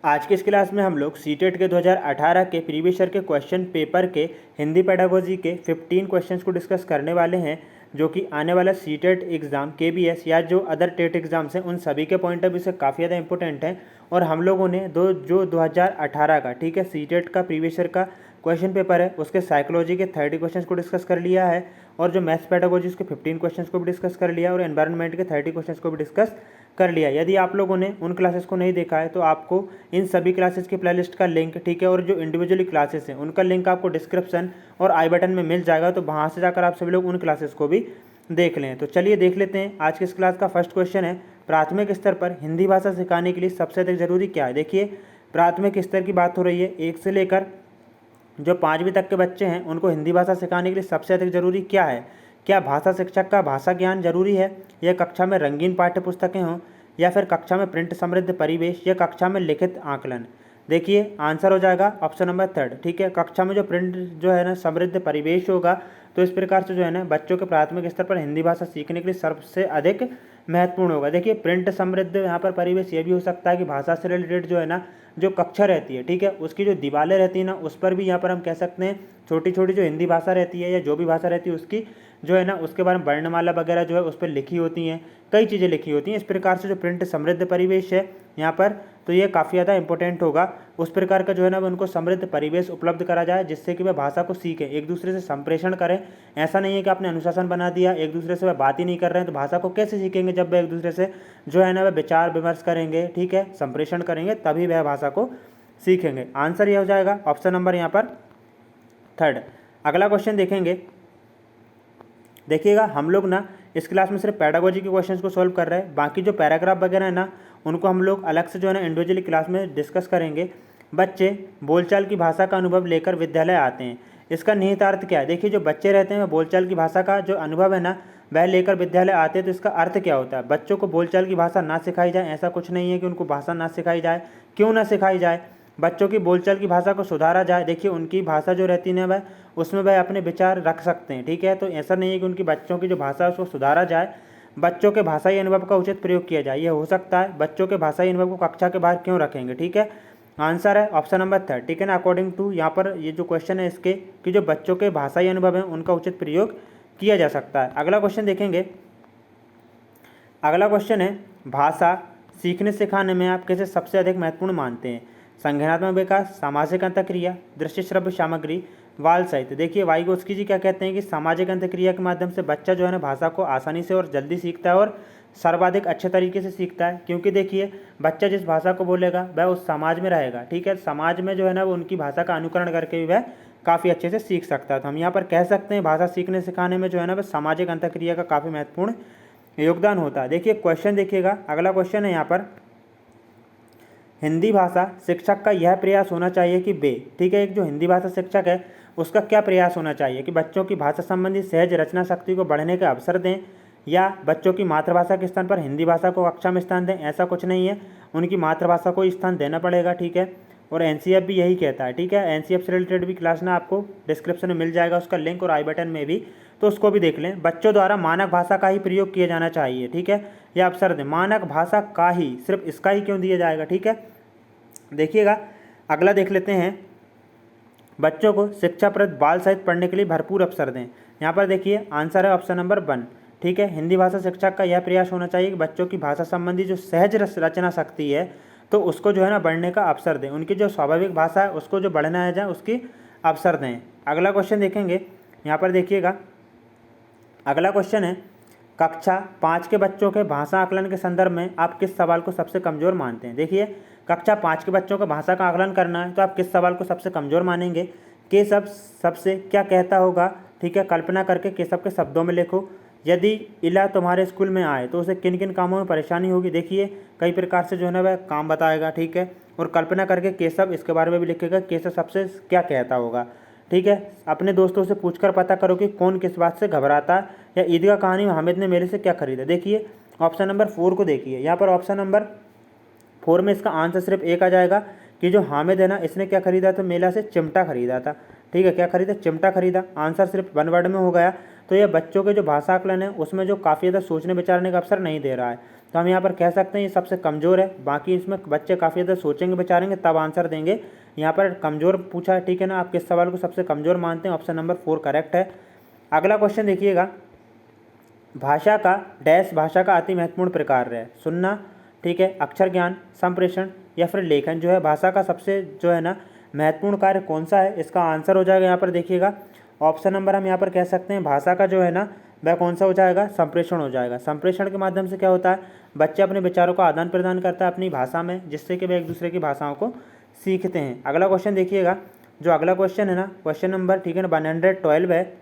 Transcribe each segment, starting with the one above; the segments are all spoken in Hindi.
आज की इस क्लास में हम लोग सीटेट के 2018 के प्रीवियस ईयर के क्वेश्चन पेपर के हिंदी पेडागोजी के 15 क्वेश्चंस को डिस्कस करने वाले हैं, जो कि आने वाला सीटेट एग्ज़ाम, केबीएस या जो अदर टेट एग्ज़ाम्स हैं उन सभी के पॉइंट ऑफ व्यू से काफ़ी ज़्यादा इंपॉर्टेंट हैं। और हम लोगों ने 2018 का, ठीक है, सीटेट का प्रीवियस ईयर का क्वेश्चन पेपर है उसके साइकोलॉजी के 30 क्वेश्चंस को डिस्कस कर लिया है, और जो मैथ्स पेडागोजी उसके 15 क्वेश्चंस को भी डिस्कस कर लिया, और एनवायरनमेंट के 30 क्वेश्चंस को भी डिस्कस कर लिया। यदि आप लोगों ने उन क्लासेस को नहीं देखा है तो आपको इन सभी क्लासेस की प्लेलिस्ट का लिंक, ठीक है, और जो इंडिविजुअली क्लासेस हैं उनका लिंक आपको डिस्क्रिप्शन और आई बटन में मिल जाएगा, तो वहाँ से जाकर आप सभी लोग उन क्लासेस को भी देख लें। तो चलिए देख लेते हैं। आज की इस क्लास का फर्स्ट क्वेश्चन है, प्राथमिक स्तर पर हिंदी भाषा सिखाने के लिए सबसे अधिक जरूरी क्या है। देखिए, प्राथमिक स्तर की बात हो रही है, 1 से लेकर जो 5वीं तक के बच्चे हैं उनको हिंदी भाषा सिखाने के लिए सबसे अधिक जरूरी क्या है। क्या भाषा शिक्षक का भाषा ज्ञान जरूरी है, या कक्षा में रंगीन पाठ्य पुस्तकें हों, या फिर कक्षा में प्रिंट समृद्ध परिवेश, या कक्षा में लिखित आकलन। देखिए, आंसर हो जाएगा ऑप्शन नंबर 3, ठीक है। कक्षा में जो प्रिंट जो है ना समृद्ध परिवेश होगा, तो इस प्रकार से जो है ना बच्चों के प्राथमिक स्तर पर हिंदी भाषा सीखने के लिए सबसे अधिक महत्वपूर्ण होगा। देखिए, प्रिंट समृद्ध यहाँ पर परिवेश ये भी हो सकता है कि भाषा से रिलेटेड जो है ना जो कक्षा रहती है, ठीक है, उसकी जो दीवारें रहती है ना उस पर भी यहाँ पर हम कह सकते हैं छोटी छोटी जो हिंदी भाषा रहती है या जो भी भाषा रहती है उसकी जो है ना उसके बारे में वर्णमाला वगैरह जो है उस पर लिखी होती हैं, कई चीज़ें लिखी होती हैं। इस प्रकार से जो प्रिंट समृद्ध परिवेश है यहाँ पर, तो ये काफ़ी ज़्यादा इंपॉर्टेंट होगा। उस प्रकार का जो है ना उनको समृद्ध परिवेश उपलब्ध करा जाए जिससे कि वह भाषा को सीखें, एक दूसरे से संप्रेषण करें। ऐसा नहीं है कि आपने अनुशासन बना दिया, एक दूसरे से वह बात ही नहीं कर रहे हैं, तो भाषा को कैसे सीखेंगे जब वह एक दूसरे से जो है ना वह विचार विमर्श करेंगे, ठीक है, संप्रेषण करेंगे, तभी वह भाषा को सीखेंगे। आंसर यह हो जाएगा ऑप्शन नंबर यहाँ पर 3। अगला क्वेश्चन देखेंगे। देखिएगा, हम लोग ना इस क्लास में सिर्फ पेडागोजी के क्वेश्चंस को सॉल्व कर रहे हैं, बाकी जो पैराग्राफ वगैरह है ना उनको हम लोग अलग से जो है ना इंडिविजुअली क्लास में डिस्कस करेंगे। बच्चे बोलचाल की भाषा का अनुभव लेकर विद्यालय आते हैं, इसका निहितार्थ क्या है। देखिए, जो बच्चे रहते हैं वह बोलचाल की भाषा का जो अनुभव है ना वह लेकर विद्यालय आते हैं, तो इसका अर्थ क्या होता है। बच्चों को बोलचाल की भाषा ना सिखाई जाए, ऐसा कुछ नहीं है कि उनको भाषा ना सिखाई जाए। क्यों ना सिखाई जाए, बच्चों की बोलचाल की भाषा को सुधारा जाए। देखिए, उनकी भाषा जो रहती है वह उसमें वह अपने विचार रख सकते हैं, ठीक है, तो ऐसा नहीं है कि उनकी बच्चों की जो भाषा है उसको सुधारा जाए, बच्चों के भाषाई अनुभव का उचित प्रयोग किया जाए। यह हो सकता है। बच्चों के भाषाई अनुभव को कक्षा के बाहर क्यों रखेंगे, ठीक है। आंसर है ऑप्शन नंबर 3, ठीक है ना। अकॉर्डिंग टू यहाँ पर ये जो क्वेश्चन है इसके कि जो बच्चों के भाषाई अनुभव हैं उनका उचित प्रयोग किया जा सकता है। अगला क्वेश्चन देखेंगे। अगला क्वेश्चन है, भाषा सीखने सिखाने में आप किसे सबसे अधिक महत्वपूर्ण मानते हैं। संज्ञानात्मक विकास, सामाजिक अंतःक्रिया, दृश्य श्रव्य सामग्री, बाल साहित्य। देखिए, वाइगोत्स्की जी क्या कहते हैं कि सामाजिक अंतःक्रिया के माध्यम से बच्चा जो है ना भाषा को आसानी से और जल्दी सीखता है और सर्वाधिक अच्छे तरीके से सीखता है। क्योंकि देखिए, बच्चा जिस भाषा को बोलेगा वह उस समाज में रहेगा, ठीक है, समाज में जो है ना वो उनकी भाषा का अनुकरण करके भी वह काफ़ी अच्छे से सीख सकता है। तो हम यहाँ पर कह सकते हैं भाषा सीखने सिखाने में जो है ना वह सामाजिक अंतःक्रिया का काफ़ी महत्वपूर्ण योगदान होता है। देखिए, क्वेश्चन देखिएगा, अगला क्वेश्चन है यहाँ पर, हिंदी भाषा शिक्षक का यह प्रयास होना चाहिए कि वे, ठीक है, एक जो हिंदी भाषा शिक्षक है उसका क्या प्रयास होना चाहिए कि बच्चों की भाषा संबंधी सहज रचना शक्ति को बढ़ने का अवसर दें, या बच्चों की मातृभाषा के स्थान पर हिंदी भाषा को कक्षा में स्थान दें। ऐसा कुछ नहीं है, उनकी मातृभाषा को स्थान देना पड़ेगा, ठीक है, और एनसीएफ भी यही कहता है, ठीक है। एनसीएफ से रिलेटेड भी क्लास ना आपको डिस्क्रिप्शन में मिल जाएगा उसका लिंक, और आई बटन में भी, तो उसको भी देख लें। बच्चों द्वारा मानक भाषा का ही प्रयोग किया जाना चाहिए, ठीक है, यह अवसर दें। मानक भाषा का ही, सिर्फ इसका ही क्यों दिया जाएगा, ठीक है। देखिएगा, अगला देख लेते हैं, बच्चों को शिक्षाप्रद बाल साहित्य पढ़ने के लिए भरपूर अवसर दें। यहाँ पर देखिए, आंसर है ऑप्शन नंबर 1, ठीक है। हिंदी भाषा शिक्षक का यह प्रयास होना चाहिए कि बच्चों की भाषा संबंधी जो सहज रचना शक्ति है तो उसको जो है ना बढ़ने का अवसर दें, उनकी जो स्वाभाविक भाषा है उसको जो बढ़ना है जाए उसकी अवसर दें। अगला क्वेश्चन देखेंगे। यहाँ पर देखिएगा, अगला क्वेश्चन है, कक्षा 5 के बच्चों के भाषा आकलन के संदर्भ में आप किस सवाल को सबसे कमज़ोर मानते हैं। देखिए, कक्षा 5 के बच्चों का भाषा का आकलन करना है तो आप किस सवाल को सबसे कमज़ोर मानेंगे। केशव सबसे क्या कहता होगा, ठीक है, कल्पना करके केशव के शब्दों में लिखो। यदि इला तुम्हारे स्कूल में आए तो उसे किन किन कामों में परेशानी होगी। देखिए, कई प्रकार से जो है ना वह काम बताएगा, ठीक है, और कल्पना करके केशव इसके बारे में भी लिखेगा, केशव सबसे क्या कहता होगा, ठीक है। अपने दोस्तों से पूछकर पता करो कि कौन किस बात से घबराता है, या ईदगाह कहानी में हामिद ने मेरे से क्या खरीदा। देखिए, ऑप्शन नंबर 4 को देखिए, यहाँ पर ऑप्शन नंबर 4 में इसका आंसर सिर्फ एक आ जाएगा कि जो हामिद है ना इसने क्या खरीदा, तो मेला से चिमटा खरीदा था, ठीक है। क्या खरीदा, चिमटा खरीदा। आंसर सिर्फ 1 वर्ड में हो गया। तो यह बच्चों के जो भाषा आकलन है उसमें जो काफ़ी ज़्यादा सोचने विचारने का अवसर नहीं दे रहा है। तो हम यहाँ पर कह सकते हैं ये सबसे कमज़ोर है। बाकी इसमें बच्चे काफ़ी ज़्यादा सोचेंगे विचारेंगे तब आंसर देंगे। यहाँ पर कमज़ोर पूछा है, ठीक है ना, आप किस सवाल को सबसे कमज़ोर मानते हैं? ऑप्शन नंबर 4 करेक्ट है। अगला क्वेश्चन देखिएगा, भाषा का डैश भाषा का अति महत्वपूर्ण प्रकार है? सुनना, ठीक है, अक्षर ज्ञान, संप्रेषण या फिर लेखन। जो है भाषा का सबसे जो है ना महत्वपूर्ण कार्य कौन सा है? इसका आंसर हो जाएगा यहाँ पर देखिएगा ऑप्शन नंबर हम यहाँ पर कह सकते हैं भाषा का जो है ना वह कौन सा हो जाएगा? संप्रेषण हो जाएगा। संप्रेषण के माध्यम से क्या होता है? बच्चे अपने विचारों का आदान प्रदान करता है अपनी भाषा में, जिससे कि वे एक दूसरे की भाषाओं को सीखते हैं। अगला क्वेश्चन देखिएगा, जो अगला क्वेश्चन है ना क्वेश्चन नंबर, ठीक है ना, 112 है,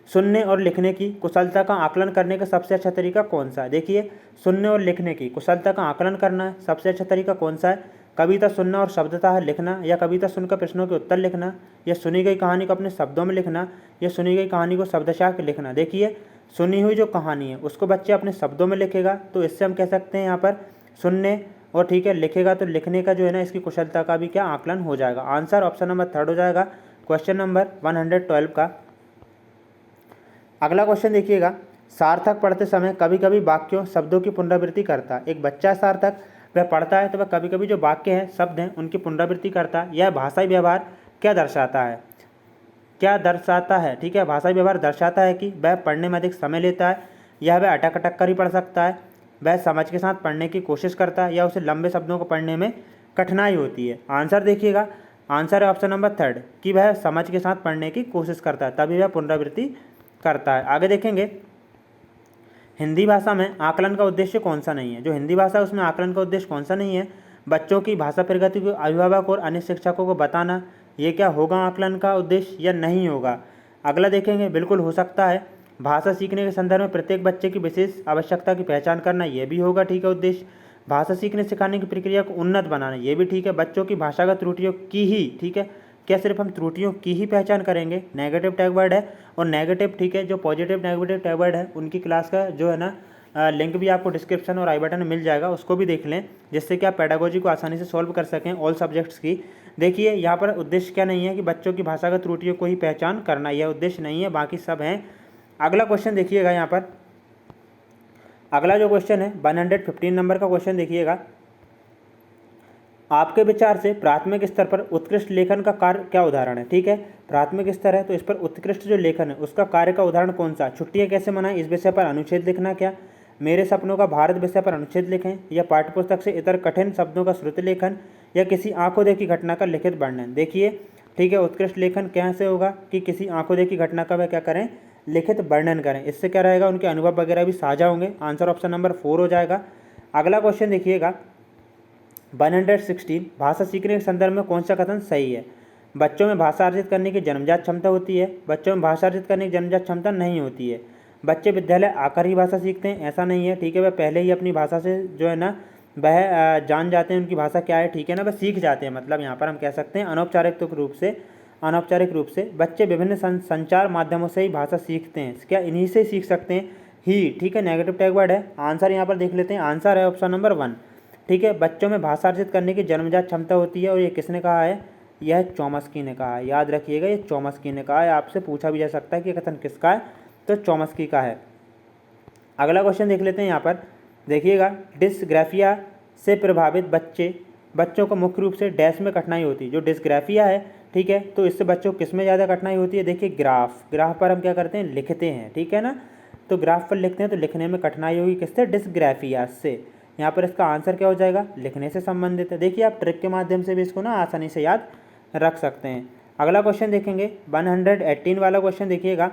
सुनने और लिखने की कुशलता का आकलन करने का सबसे अच्छा तरीका कौन सा है? देखिए, सुनने और लिखने की कुशलता का आकलन करना है, सबसे अच्छा तरीका कौन सा है? कविता सुनना और शब्दतः लिखना, या कविता सुनकर प्रश्नों के उत्तर लिखना, या सुनी गई कहानी को अपने शब्दों में लिखना, या सुनी गई कहानी को शब्दशः के लिखना। देखिए, सुनी हुई जो कहानी है उसको बच्चे अपने शब्दों में लिखेगा, तो इससे हम कह सकते हैं यहाँ पर सुनने और, ठीक है, लिखेगा तो लिखने का जो है ना इसकी कुशलता का भी क्या आकलन हो जाएगा। आंसर ऑप्शन नंबर 3 हो जाएगा क्वेश्चन नंबर 112 का। अगला क्वेश्चन देखिएगा, सार्थक पढ़ते समय कभी कभी वाक्यों शब्दों की पुनरावृत्ति करता है। एक बच्चा सार्थक वह पढ़ता है तो वह कभी कभी जो वाक्य हैं शब्द हैं उनकी पुनरावृत्ति करता है। यह भाषाई व्यवहार क्या दर्शाता है? क्या दर्शाता है? ठीक है, भाषाई व्यवहार दर्शाता है कि वह पढ़ने में अधिक समय लेता है, या वह अटक अटक कर ही पढ़ सकता है, वह समझ के साथ पढ़ने की कोशिश करता है, या उसे लंबे शब्दों को पढ़ने में कठिनाई होती है। आंसर देखिएगा, आंसर है ऑप्शन नंबर 3 कि वह समझ के साथ पढ़ने की कोशिश करता है, तभी वह पुनरावृत्ति करता है। आगे देखेंगे, हिंदी भाषा में आकलन का उद्देश्य कौन सा नहीं है? जो हिंदी भाषा है उसमें आकलन का उद्देश्य कौन सा नहीं है? बच्चों की भाषा प्रगति को अभिभावक और अन्य शिक्षकों को बताना, ये क्या होगा आकलन का उद्देश्य या नहीं होगा? अगला देखेंगे, बिल्कुल हो सकता है। भाषा सीखने के संदर्भ में प्रत्येक बच्चे की विशेष आवश्यकता की पहचान करना, ये भी होगा, ठीक है, उद्देश्य। भाषा सीखने सिखाने की प्रक्रिया को उन्नत बनाना, ये भी ठीक है। बच्चों की भाषागत त्रुटियों की ही, ठीक है, क्या सिर्फ हम त्रुटियों की ही पहचान करेंगे? नेगेटिव टैग वर्ड है और नेगेटिव, ठीक है, जो पॉजिटिव नेगेटिव टैग वर्ड है उनकी क्लास का जो है ना लिंक भी आपको डिस्क्रिप्शन और आई बटन में मिल जाएगा, उसको भी देख लें, जिससे कि आप पेडागोजी को आसानी से सॉल्व कर सकें ऑल सब्जेक्ट्स की। देखिए, यहाँ पर उद्देश्य क्या नहीं है कि बच्चों की भाषागत त्रुटियों को ही पहचान करना, यह उद्देश्य नहीं है, बाकी सब हैं। अगला क्वेश्चन देखिएगा, यहाँ पर अगला जो क्वेश्चन है 115 नंबर का क्वेश्चन देखिएगा, आपके विचार से प्राथमिक स्तर पर उत्कृष्ट लेखन का कार्य क्या उदाहरण है? ठीक है, प्राथमिक स्तर है तो इस पर उत्कृष्ट जो लेखन है उसका कार्य का उदाहरण कौन सा? छुट्टियां कैसे मनाएं इस विषय पर अनुच्छेद लिखना, क्या मेरे सपनों का भारत विषय पर अनुच्छेद लिखें, या पाठ्यपुस्तक से इतर कठिन शब्दों का श्रुति लेखन, या किसी आंखों देखी घटना का लिखित वर्णन। देखिए, ठीक है, उत्कृष्ट लेखन कैसे होगा कि किसी आंखों देखी घटना का वह क्या करें? लिखित वर्णन करें। इससे क्या रहेगा? उनके अनुभव वगैरह भी साझा होंगे। आंसर ऑप्शन नंबर 4 हो जाएगा। अगला क्वेश्चन देखिएगा 116, भाषा सीखने के संदर्भ में कौन सा कथन सही है? बच्चों में भाषा अर्जित करने की जन्मजात क्षमता होती है, बच्चों में भाषा अर्जित करने की जन्मजात क्षमता नहीं होती है। बच्चे विद्यालय आकर ही भाषा सीखते हैं, ऐसा नहीं है, ठीक है, वह पहले ही अपनी भाषा से जो है ना वह जान जाते हैं उनकी भाषा क्या है, ठीक है ना, वह सीख जाते हैं। मतलब यहाँ पर हम कह सकते हैं अनौपचारिक रूप से बच्चे विभिन्न संचार माध्यमों से ही भाषा सीखते हैं। क्या इन्हीं से सीख सकते हैं? ही, ठीक है, नेगेटिव टैग वर्ड है। आंसर यहाँ पर देख लेते हैं, आंसर है ऑप्शन नंबर 1, ठीक है, बच्चों में भाषा अर्जित करने की जन्मजात क्षमता होती है। और ये किसने कहा है? यह चॉम्स्की ने कहा है, याद रखिएगा, ये चॉम्स्की ने कहा है। आपसे पूछा भी जा सकता है कि कथन किसका है, तो चॉम्स्की का है। अगला क्वेश्चन देख लेते हैं, यहाँ पर देखिएगा, डिस्ग्राफिया से प्रभावित बच्चों को मुख्य रूप से डैश में कठिनाई होती है। जो डिस्ग्राफिया है, ठीक है, तो इससे बच्चों को किस में ज़्यादा कठिनाई होती है? देखिए, ग्राफ पर हम क्या करते हैं? लिखते हैं, ठीक है ना, तो ग्राफ पर लिखते हैं तो लिखने में कठिनाई होगी किससे? डिस्ग्राफिया से। यहाँ पर इसका आंसर क्या हो जाएगा? लिखने से संबंधित है। देखिए, आप ट्रिक के माध्यम से भी इसको ना आसानी से याद रख सकते हैं। अगला क्वेश्चन देखेंगे 118 वाला क्वेश्चन देखिएगा,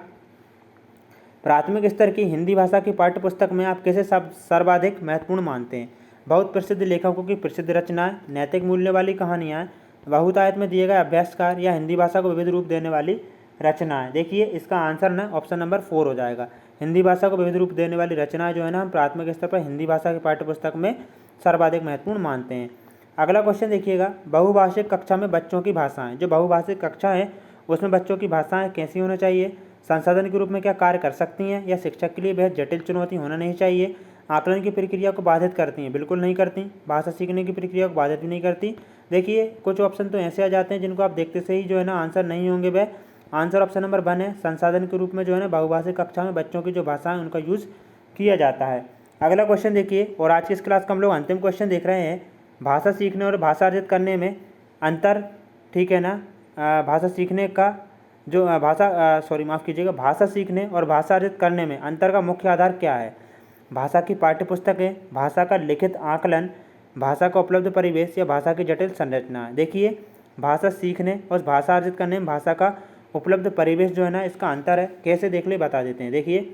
प्राथमिक स्तर की हिंदी भाषा की पाठ्यपुस्तक में आप किसे सर्वाधिक महत्वपूर्ण मानते हैं? बहुत प्रसिद्ध लेखकों की प्रसिद्ध रचनाएं, नैतिक मूल्य वाली कहानियाँ, बहुतायत में दिए गए अभ्यासकार, या हिंदी भाषा को विविध रूप देने वाली रचनाएं। देखिए, इसका आंसर ना ऑप्शन नंबर 4 हो जाएगा। हिंदी भाषा को विविध रूप देने वाली रचनाएं जो है ना हम प्राथमिक स्तर पर हिंदी भाषा की पाठ्यपुस्तक में सर्वाधिक महत्वपूर्ण मानते हैं। अगला क्वेश्चन देखिएगा, बहुभाषिक कक्षा में बच्चों की भाषाएं। जो बहुभाषिक कक्षा है उसमें बच्चों की भाषाएं कैसी होनी चाहिए? संसाधन के रूप में क्या कार्य कर सकती हैं, या शिक्षक के लिए बेहद जटिल चुनौती होना नहीं चाहिए? आकलन की प्रक्रिया को बाधित करती हैं? बिल्कुल नहीं करती। भाषा सीखने की प्रक्रिया को बाधित भी नहीं करती। देखिए, कुछ ऑप्शन तो ऐसे आ जाते हैं जिनको आप देखते से ही जो है ना आंसर नहीं होंगे। वह आंसर ऑप्शन नंबर 1 है। संसाधन के रूप में जो है ना बहुभाषिक कक्षा में बच्चों की जो भाषा है उनका यूज़ किया जाता है। अगला क्वेश्चन देखिए, और आज की इस क्लास का हम लोग अंतिम क्वेश्चन देख रहे हैं, भाषा सीखने और भाषा अर्जित करने में अंतर, ठीक है ना। भाषा सीखने का जो भाषा सीखने और भाषा अर्जित करने में अंतर का मुख्य आधार क्या है? भाषा की पाठ्यपुस्तकें, भाषा का लिखित आकलन, भाषा का उपलब्ध परिवेश या भाषा की जटिल संरचना। देखिए, भाषा सीखने और भाषा अर्जित करने में भाषा का उपलब्ध परिवेश जो है ना, इसका अंतर है। कैसे देख ले बता देते हैं। देखिए,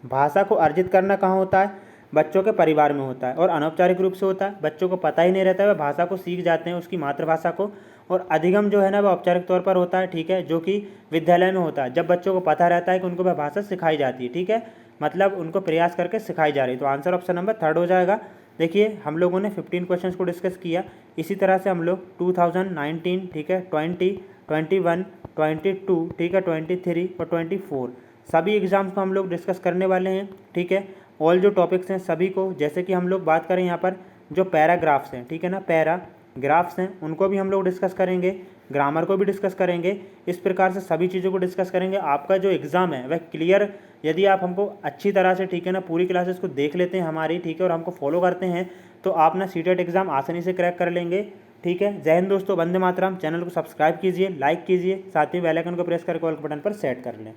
भाषा को अर्जित करना कहाँ होता है? बच्चों के परिवार में होता है और अनौपचारिक रूप से होता है। बच्चों को पता ही नहीं रहता है, वह भाषा को सीख जाते हैं, उसकी मातृभाषा को। और अधिगम जो है ना, वह औपचारिक तौर पर होता है, ठीक है, जो कि विद्यालय में होता है, जब बच्चों को पता रहता है कि उनको वह भाषा सिखाई जाती है, ठीक है, मतलब उनको प्रयास करके सिखाई जा रही है। तो आंसर ऑप्शन नंबर 3 हो जाएगा। देखिए, हम लोगों ने 15 क्वेश्चंस को डिस्कस किया। इसी तरह से हम लोग 2019, ठीक है, 20, 21, 22, ठीक है, 23 और 24 सभी एग्ज़ाम्स को हम लोग डिस्कस करने वाले हैं, ठीक है। ऑल जो टॉपिक्स हैं सभी को, जैसे कि हम लोग बात करें यहाँ पर जो पैराग्राफ्स हैं, ठीक है ना, पैराग्राफ्स हैं, उनको भी हम लोग डिस्कस करेंगे, ग्रामर को भी डिस्कस करेंगे। इस प्रकार से सभी चीज़ों को डिस्कस करेंगे। आपका जो एग्ज़ाम है वह क्लियर, यदि आप हमको अच्छी तरह से, ठीक है ना, पूरी क्लासेस को देख लेते हैं हमारी, ठीक है, और हमको फॉलो करते हैं, तो आप ना सीटेट एग्ज़ाम आसानी से क्रैक कर लेंगे, ठीक है। जय हिंद दोस्तों, वंदे मातरम। चैनल को सब्सक्राइब कीजिए, लाइक कीजिए, साथ ही बेल आइकन को प्रेस करके ऑल बटन पर सेट कर लें।